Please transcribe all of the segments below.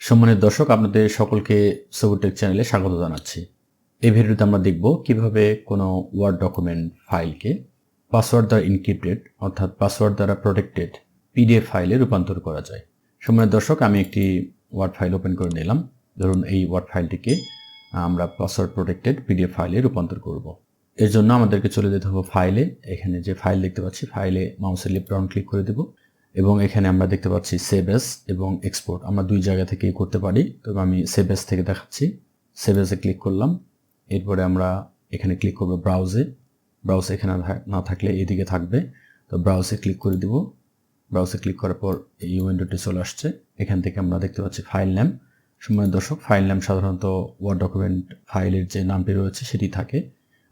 সম্মানিত দর্শক, আপনাদের সকলকে সবুর টেক চ্যানেলে স্বাগত জানাচ্ছি। এই ভিডিওতে আমরা দেখব কিভাবে কোনো ওয়ার্ড ডকুমেন্ট ফাইলকে পাসওয়ার্ড দ্বারা এনক্রিপ্টেড অর্থাৎ পাসওয়ার্ড দ্বারা প্রোটেক্টেড পিডিএফ ফাইলে রূপান্তর করা যায়। সম্মানিত দর্শক, আমি একটি ওয়ার্ড ফাইল ওপেন করে নিলাম। ধরুন এই ওয়ার্ড ফাইলটিকে আমরা পাসওয়ার্ড প্রোটেক্টেড পিডিএফ ফাইলে রূপান্তর করব। এর জন্য আমাদেরকে চলে যেতে হবে ফাইলে। এখানে যে ফাইল দেখতে পাচ্ছি, ফাইলে মাউসের লেফট ডাউন ক্লিক করে দেব এবং এখানে আমরা দেখতে পাচ্ছি সেভ এস এবং এক্সপোর্ট। আমরা দুই জায়গা থেকেই করতে পারি, তবে আমি সেভ এস থেকে দেখাচ্ছি। সেভ এসে ক্লিক করলাম। এরপরে আমরা এখানে ক্লিক করব ব্রাউজে। ব্রাউজ এখানে না থাকলে এদিকে থাকবে, তো ব্রাউজে ক্লিক করে দিব। ব্রাউজে ক্লিক করার পর এই উইন্ডোটি চলে আসছে। এখান থেকে আমরা দেখতে পাচ্ছি ফাইল নেম। সম্মানিত দর্শক, ফাইল নেম সাধারণত ওয়ার্ড ডকুমেন্ট ফাইলের যে নামটি রয়েছে সেটি থাকে।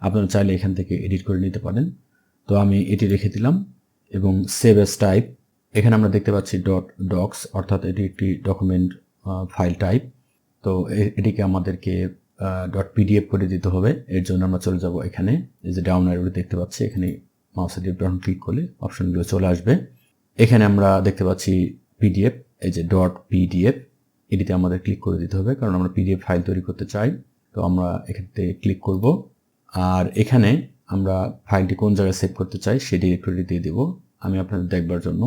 আপনারা চাইলে এখান থেকে এডিট করে নিতে পারেন। তো আমি এটি রেখে দিলাম এবং সেভ এস টাইপ। এখানে আমরা দেখতে পাচ্ছি ডক্স, অর্থাৎ এটি একটি ডকুমেন্ট ফাইল টাইপ। তো এটিকে আমাদেরকে পিডিএফ করে দিতে হবে। এর জন্য আমরা চলে যাব এখানে, এই যে ডাউন অ্যারো দেখতে পাচ্ছি, এখানে মাউসের লেফট ডাউন ক্লিক করলে অপশনগুলো চলে আসবে। এখানে আমরা দেখতে পাচ্ছি পিডিএফ, এই যে পিডিএফ, এটিতে আমাদের ক্লিক করে দিতে হবে কারণ আমরা পিডিএফ ফাইল তৈরি করতে চাই। তো আমরা এখান থেকে ক্লিক করব আর এখানে আমরা ফাইলটি কোন জায়গায় সেভ করতে চাই সেই ডিরেক্টরি দিয়ে দেব। আমি আপনাদের দেখবার জন্য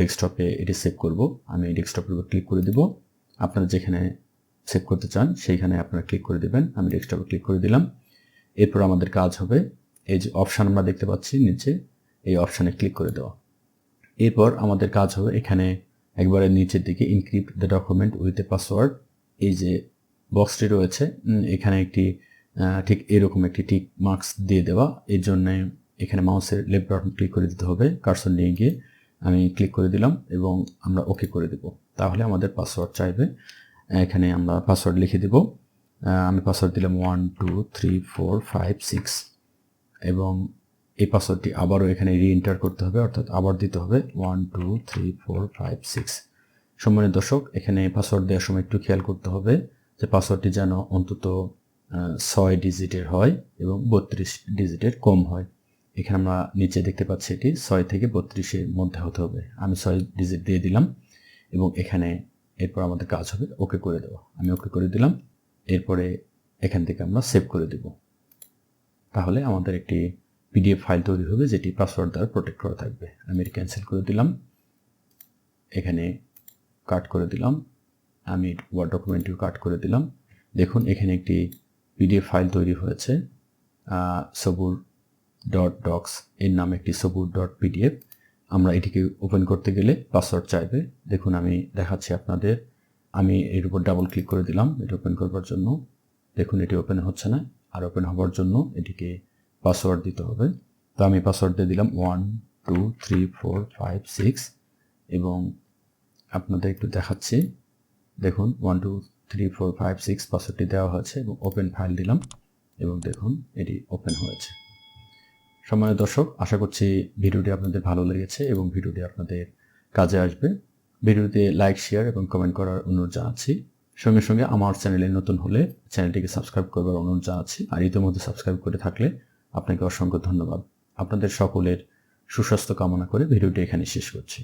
ডেস্কটপে এটি সেভ করব। আমি ডেস্কটপের উপর ক্লিক করে দেব। আপনারা যেখানে সেভ করতে চান সেইখানে আপনারা ক্লিক করে দেবেন। আমি ডেস্কটপে ক্লিক করে দিলাম। এরপর আমাদের কাজ হবে এই যে অপশান আমরা দেখতে পাচ্ছি নিচে, এই অপশানে ক্লিক করে দেওয়া। এরপর আমাদের কাজ হবে এখানে একবারে নিচের দিকে encrypt the document with a password, এই যে বক্সটি রয়েছে এখানে একটি ঠিক এরকম একটি টিক মার্কস দিয়ে দেওয়া। এর জন্য এখানে মাউসের লেফট বাটন ক্লিক করে দিতে হবে, কার্সর নিয়ে গিয়ে আমি ক্লিক করে দিলাম এবং আমরা ওকে করে দেব। তাহলে আমাদের পাসওয়ার্ড চাইবে। এখানে আমরা পাসওয়ার্ড লিখে দেব। আমি পাসওয়ার্ড দিলাম 1 2 3 4 5 6 এবং এই পাসওয়ার্ডটি আবারও এখানে রিএন্টার করতে হবে, অর্থাৎ আবার দিতে হবে 1 2 3 4 5 6। সম্মানিত দর্শক, এখানে পাসওয়ার্ড দেওয়ার সময় একটু খেয়াল করতে হবে যে পাসওয়ার্ডটি যেন অন্তত 6 ডিজিটের হয় এবং 32 ডিজিটের কম হয়। এখানে আমরা নিচে দেখতে পাচ্ছি এটি 6 থেকে 32-এর মধ্যে হতে হবে। আমি 6 ডিজিট দিয়ে দিলাম এবং এখানে এরপর আমাদের কাজ হবে ওকে করে দেওয়া। আমি ওকে করে দিলাম। এরপরে এখান থেকে আমরা সেভ করে দেব। তাহলে আমাদের একটি পিডিএফ ফাইল তৈরি হবে যেটি পাসওয়ার্ড দ্বারা প্রোটেক্ট করা থাকবে। আমি এটি ক্যান্সেল করে দিলাম, এখানে কাট করে দিলাম। আমি ওয়ার্ড ডকুমেন্টটিও কাট করে দিলাম। দেখুন এখানে একটি পিডিএফ ফাইল তৈরি হয়েছে, সবুর .docs এর নামে একটি সবুর .pdf। আমরা এটিকে ওপেন করতে গেলে পাসওয়ার্ড চাইবে। দেখুন আমি দেখাচ্ছি আপনাদের। আমি এর উপর ডাবল ক্লিক করে দিলাম এটি ওপেন করবার জন্য। দেখুন এটি ওপেন হচ্ছে না, আর ওপেন হবার জন্য এটিকে পাসওয়ার্ড দিতে হবে। তো আমি পাসওয়ার্ড দিয়ে দিলাম 1 2 3 4 5 6 এবং আপনাদের একটু দেখাচ্ছি। দেখুন 1 2 3 4 5 6 পাসওয়ার্ডটি দেওয়া হয়েছে এবং ওপেন ফাইল দিলাম এবং দেখুন এটি ওপেন হয়েছে। সম্মানিত দর্শক, আশা করছি ভিডিওটি আপনাদের ভালো লেগেছে এবং ভিডিওটি আপনাদের কাজে আসবে। ভিডিওতে লাইক, শেয়ার এবং কমেন্ট করার অনুরোধ জানাচ্ছি। সঙ্গে সঙ্গে আমার চ্যানেলে নতুন হলে চ্যানেলটিকে সাবস্ক্রাইব করবার অনুরোধ জানাচ্ছি। আর ইতিমধ্যে সাবস্ক্রাইব করে থাকলে আপনাকে অসংখ্য ধন্যবাদ। আপনাদের সকলের সুস্বাস্থ্য কামনা করে ভিডিওটি এখানে শেষ করছি।